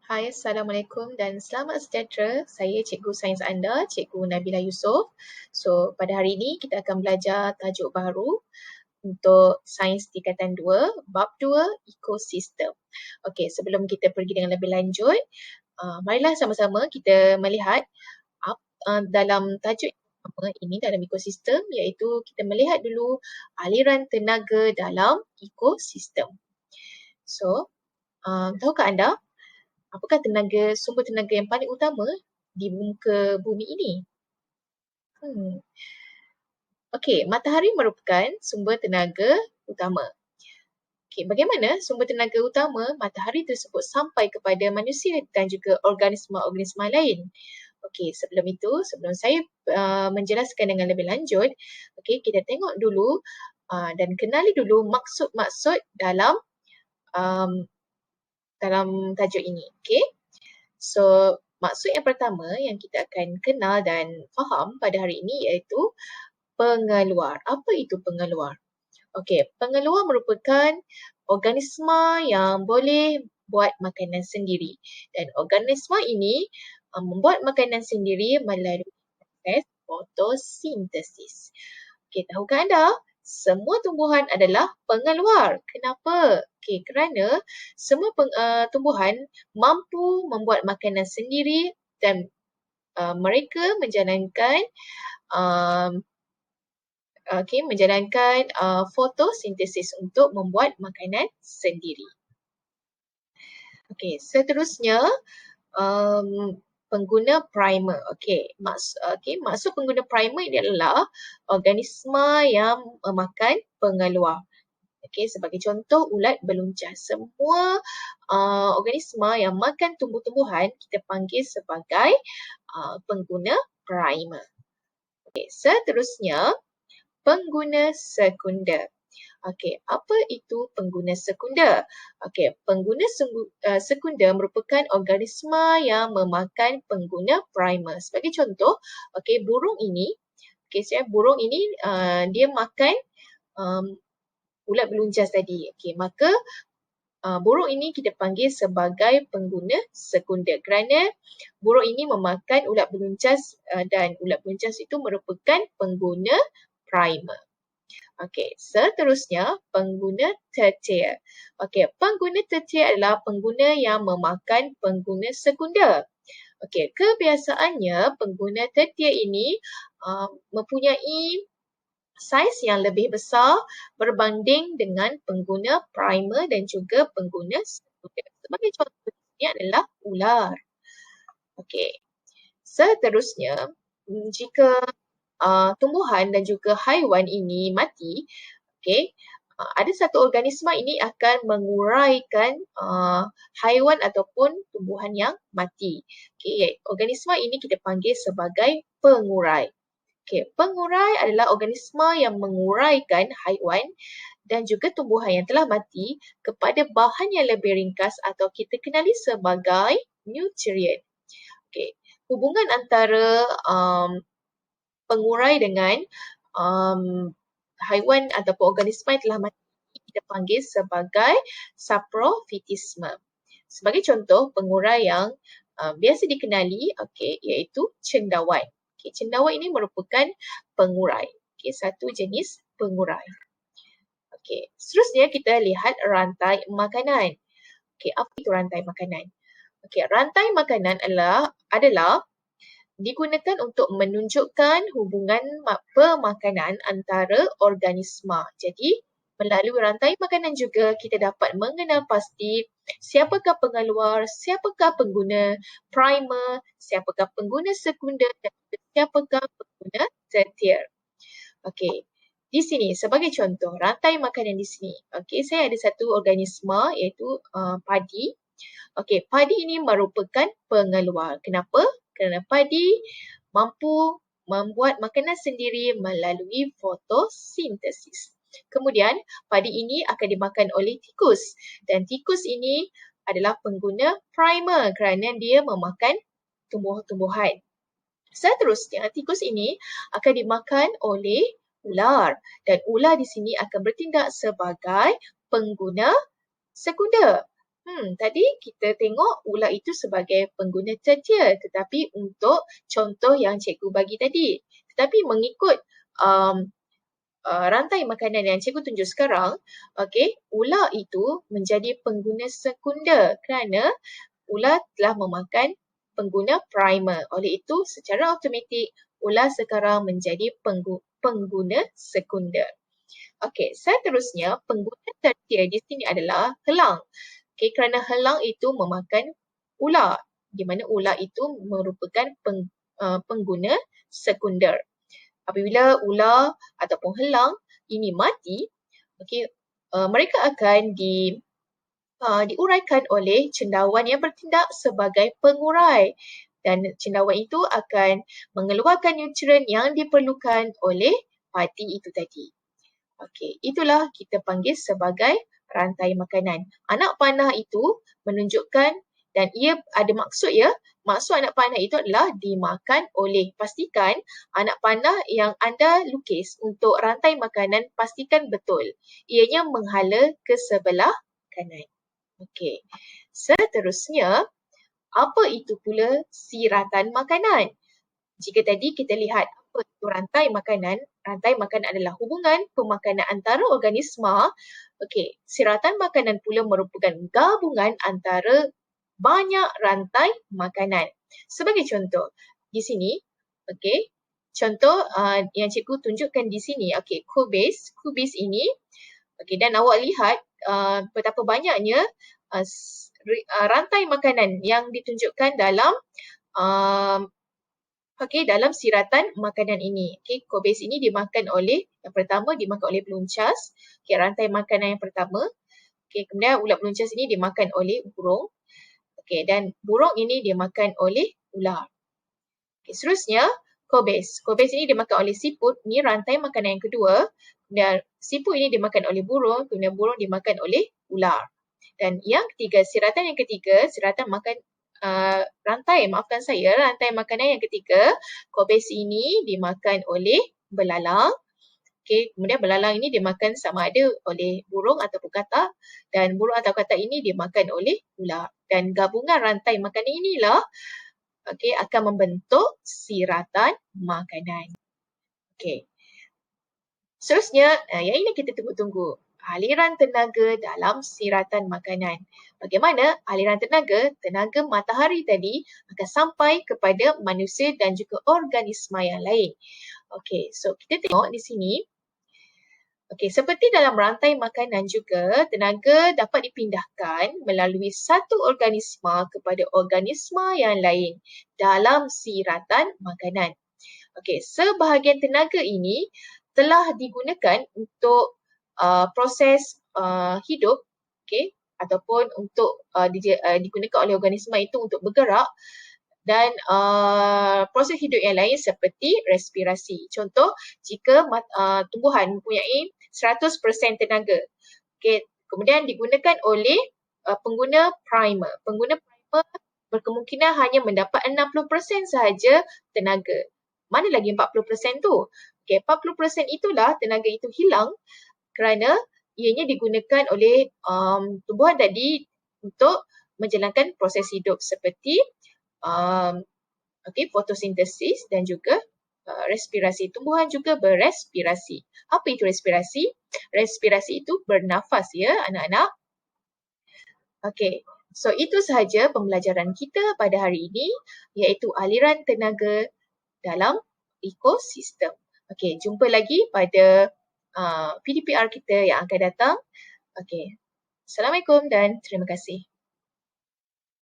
Hai, Assalamualaikum dan selamat sejahtera. Saya Cikgu Sains anda, Cikgu Nabila Yusof. So, pada hari ini kita akan belajar tajuk baru untuk Sains Tingkatan 2, Bab 2, Ekosistem. Okey, sebelum kita pergi dengan lebih lanjut, marilah sama-sama kita melihat dalam tajuk ini dalam ekosistem, iaitu kita melihat dulu aliran tenaga dalam ekosistem. So, tahukah anda apakah sumber tenaga yang paling utama di muka bumi ini? Okey, matahari merupakan sumber tenaga utama. Okey, bagaimana sumber tenaga utama matahari tersebut sampai kepada manusia dan juga organisma-organisma lain? Okey, sebelum saya menjelaskan dengan lebih lanjut, okey, kita tengok dulu dan kenali dulu maksud-maksud dalam tajuk ini. Okey. So, maksud yang pertama yang kita akan kenal dan faham pada hari ini iaitu pengeluar. Apa itu pengeluar? Okey, pengeluar merupakan organisma yang boleh buat makanan sendiri. Dan organisma ini membuat makanan sendiri melalui proses fotosintesis. Okey, tahukah anda? Semua tumbuhan adalah pengeluar. Kenapa? Okey, kerana semua tumbuhan mampu membuat makanan sendiri dan mereka menjalankan fotosintesis untuk membuat makanan sendiri. Okey, seterusnya pengguna primer. Maksud pengguna primer ini adalah organisma yang memakan pengeluar. Okey, sebagai contoh ulat beluncas. Semua organisma yang makan tumbuh-tumbuhan kita panggil sebagai pengguna primer. Okey, seterusnya pengguna sekunder. Okey, apa itu pengguna sekunder? Okey, pengguna sekunder merupakan organisma yang memakan pengguna primer. Sebagai contoh, okey, burung ini dia makan ulat beluncas tadi. Okey, maka burung ini kita panggil sebagai pengguna sekunder kerana burung ini memakan ulat beluncas dan ulat beluncas itu merupakan pengguna primer. Okey, seterusnya pengguna tertier. Okey, pengguna tertier adalah pengguna yang memakan pengguna sekunder. Okey, kebiasaannya pengguna tertier ini mempunyai saiz yang lebih besar berbanding dengan pengguna primer dan juga pengguna sekunder. Sebagai contoh ini adalah ular. Okey, seterusnya jika tumbuhan dan juga haiwan ini mati, okey, ada satu organisma ini akan menguraikan haiwan ataupun tumbuhan yang mati. Okey, organisma ini kita panggil sebagai pengurai. Okey, pengurai adalah organisma yang menguraikan haiwan dan juga tumbuhan yang telah mati kepada bahan yang lebih ringkas atau kita kenali sebagai nutrien. Okey, hubungan antara pengurai dengan haiwan ataupun organisma yang telah mati kita panggil sebagai saprofitisme. Sebagai contoh pengurai yang biasa dikenali iaitu cendawan. Okey, cendawan ini merupakan pengurai. Okey, satu jenis pengurai. Okey, seterusnya kita lihat rantai makanan. Okey, apa itu rantai makanan? Okey, rantai makanan adalah digunakan untuk menunjukkan hubungan pemakanan antara organisma. Jadi, melalui rantai makanan juga kita dapat mengenal pasti siapakah pengeluar, siapakah pengguna primer, siapakah pengguna sekunder dan siapakah pengguna tertier. Okey, di sini sebagai contoh rantai makanan di sini. Okey, saya ada satu organisma iaitu padi. Okey, padi ini merupakan pengeluar. Kenapa? Kerana padi mampu membuat makanan sendiri melalui fotosintesis. Kemudian, padi ini akan dimakan oleh tikus dan tikus ini adalah pengguna primer kerana dia memakan tumbuh-tumbuhan. Seterusnya, tikus ini akan dimakan oleh ular dan ular di sini akan bertindak sebagai pengguna sekunder. Tadi kita tengok ular itu sebagai pengguna tertier, tetapi untuk contoh yang cikgu bagi tadi. Tetapi mengikut rantai makanan yang cikgu tunjuk sekarang, ular itu menjadi pengguna sekunder kerana ular telah memakan pengguna primer. Oleh itu, secara automatik, ular sekarang menjadi pengguna sekunder. Seterusnya, pengguna tertier di sini adalah helang. Kerana helang itu memakan ular, di mana ular itu merupakan pengguna sekunder. Apabila ular ataupun helang ini mati, mereka akan diuraikan oleh cendawan yang bertindak sebagai pengurai, dan cendawan itu akan mengeluarkan nutrien yang diperlukan oleh parti itu tadi. Itulah kita panggil sebagai rantai makanan. Anak panah itu menunjukkan, dan ia ada maksud ya, maksud anak panah itu adalah dimakan oleh. Pastikan anak panah yang anda lukis untuk rantai makanan, pastikan betul. Ianya menghala ke sebelah kanan. Seterusnya, apa itu pula siratan makanan? Jika tadi kita lihat apa itu rantai makanan adalah hubungan pemakanan antara organisma. Siratan makanan pula merupakan gabungan antara banyak rantai makanan. Sebagai contoh, di sini, contoh yang cikgu tunjukkan di sini, kubis ini, dan awak lihat betapa banyaknya rantai makanan yang ditunjukkan dalam dalam siratan makanan ini. Kubis ini dimakan oleh, yang pertama dimakan oleh beluncas. Rantai makanan yang pertama. Kemudian ulat beluncas ini dimakan oleh burung. Dan burung ini dimakan oleh ular. Seterusnya, kubis. Kubis ini dimakan oleh siput. Ini rantai makanan yang kedua. Dan siput ini dimakan oleh burung. Kemudian burung dimakan oleh ular. Dan yang ketiga, siratan yang ketiga, siratan makan rantai makanan yang ketiga, kubis ini dimakan oleh belalang. Kemudian belalang ini dimakan sama ada oleh burung ataupun katak, dan burung atau katak ini dimakan oleh ular. Dan gabungan rantai makanan inilah akan membentuk siratan makanan. Seterusnya, yang ini kita tunggu-tunggu. Aliran tenaga dalam siratan makanan. Bagaimana aliran tenaga matahari tadi akan sampai kepada manusia dan juga organisma yang lain. So kita tengok di sini. Seperti dalam rantai makanan juga, tenaga dapat dipindahkan melalui satu organisma kepada organisma yang lain dalam siratan makanan. Sebahagian tenaga ini telah digunakan untuk proses hidup, ataupun untuk digunakan oleh organisma itu untuk bergerak, dan proses hidup yang lain seperti respirasi. Contoh, jika tumbuhan mempunyai 100% tenaga, kemudian digunakan oleh pengguna primer. Pengguna primer berkemungkinan hanya mendapat 60% sahaja tenaga. Mana lagi 40% tu? 40% itulah tenaga itu hilang kerana ianya digunakan oleh tumbuhan tadi untuk menjalankan proses hidup seperti fotosintesis dan juga respirasi. Tumbuhan juga berespirasi. Apa itu respirasi? Respirasi itu bernafas ya anak-anak. So itu sahaja pembelajaran kita pada hari ini, iaitu aliran tenaga dalam ekosistem. Jumpa lagi pada PDPR kita yang akan datang. Assalamualaikum dan terima kasih.